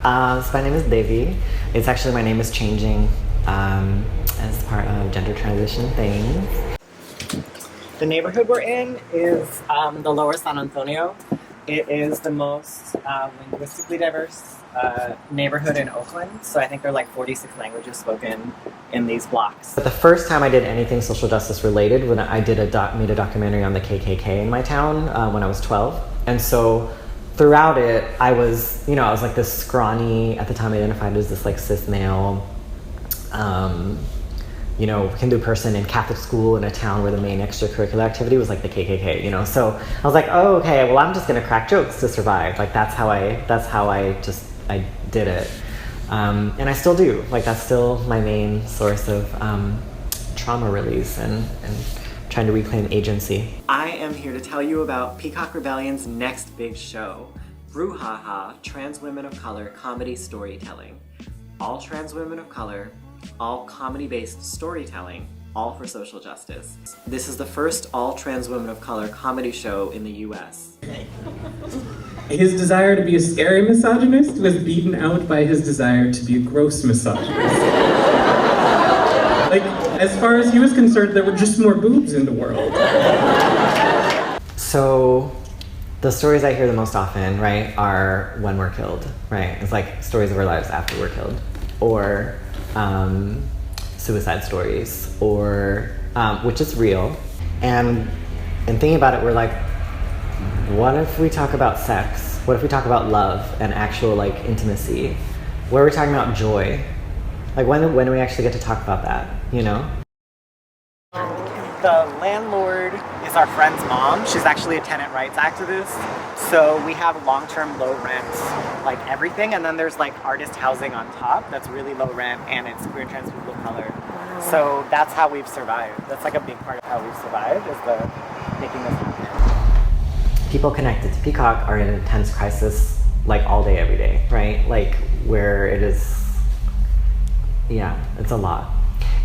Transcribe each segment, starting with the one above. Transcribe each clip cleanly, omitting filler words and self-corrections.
So my name is Devi. It's actually, my name is changing as part of gender transition things. The neighborhood we're in is the Lower San Antonio. It is the most linguistically diverse neighborhood in Oakland. So I think there are like 46 languages spoken in these blocks. But the first time I did anything social justice related, when I did made a documentary on the KKK in my town when I was 12. And so throughout it, I was, I was like this scrawny, at the time identified as this like cis male, Hindu person in Catholic school in a town where the main extracurricular activity was like the KKK, So I was like, oh, okay, well, I'm just gonna crack jokes to survive. Like that's how I did it. And I still do. Like that's still my main source of trauma release and trying to reclaim agency. I am here to tell you about Peacock Rebellion's next big show, Brouhaha, Trans Women of Color Comedy Storytelling. All trans women of color, all comedy-based storytelling, all for social justice. This is the first all trans women of color comedy show in the US. His desire to be a scary misogynist was beaten out by his desire to be a gross misogynist. Like, as far as he was concerned, there were just more boobs in the world. So, the stories I hear the most often, right, are when we're killed, right? It's like stories of our lives after we're killed. Or suicide stories, or which is real. And thinking about it, we're like, what if we talk about sex? What if we talk about love and actual like intimacy? What are we talking about joy? Like when do we actually get to talk about that, The landlord is our friend's mom. She's actually a tenant rights activist. So we have long-term low rent, like everything, and then there's like artist housing on top that's really low rent, and it's queer and trans people of color. So that's how we've survived. That's like a big part of how we've survived, is the making this happen. People connected to Peacock are in an intense crisis like all day, every day, right? Like where it is, it's a lot.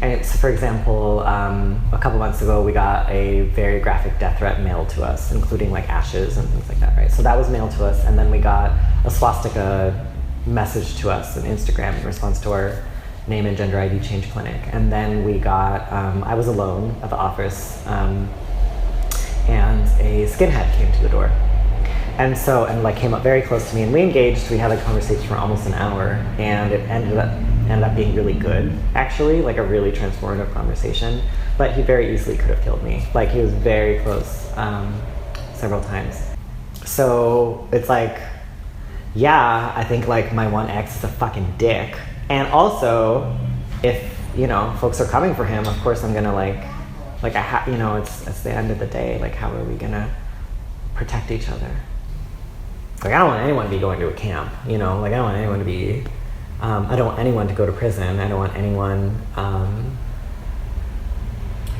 And it's, for example, a couple months ago, we got a very graphic death threat mailed to us, including like ashes and things like that, right? So that was mailed to us, and then we got a swastika message to us on Instagram in response to our name and gender ID change clinic. And then we got, I was alone at the office, and a skinhead came to the door. And came up very close to me, and we engaged. We had a conversation for almost an hour, and it ended up being really good, actually, like a really transformative conversation. But he very easily could have killed me. Like he was very close several times. So it's like, I think like my one ex is a fucking dick. And also, if folks are coming for him, of course I'm gonna it's the end of the day. Like how are we gonna protect each other? Like I don't want anyone to be going to a camp, I don't want anyone to be, I don't want anyone to go to prison. I don't want anyone, I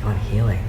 want healing.